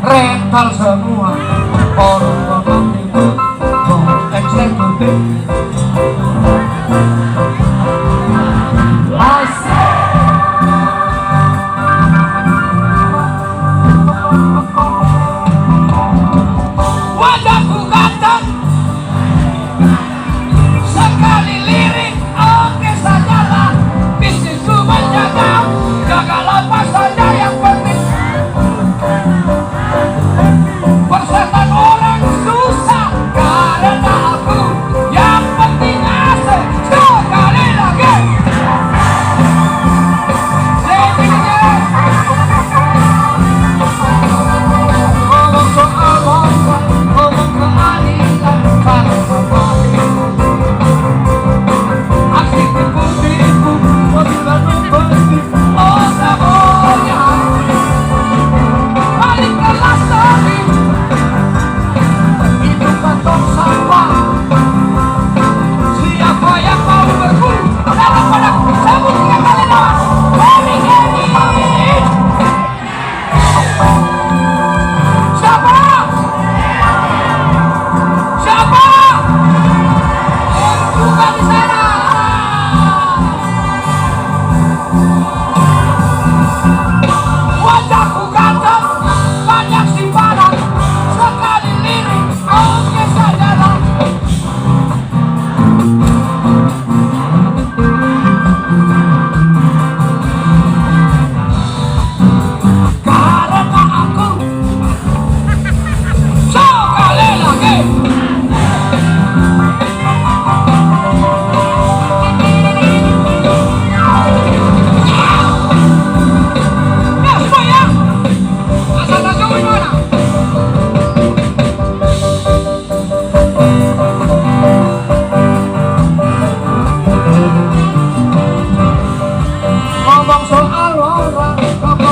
rental semua orang timur eksekutif wajahku ganteng sekali lirik oke sajalah bisnisku menjaga jaga apa saja yang penting persetan orang susah karena aku yang penting asik sekali lagi ngomong soal moral ngomong keadilan tanpa pamit aksi tipu-tipu mobilan membeli oh semuanya balik kelas lagi itu kantong sampah siapa yang mau berguru dalam pada sabut 3 kali lawan siapa bukan di sana wajahku ganteng banyak simpanan sekali lirik oke sajalah karena aku sekali lagi ya semuanya asal tahu gimana ngomong soal orang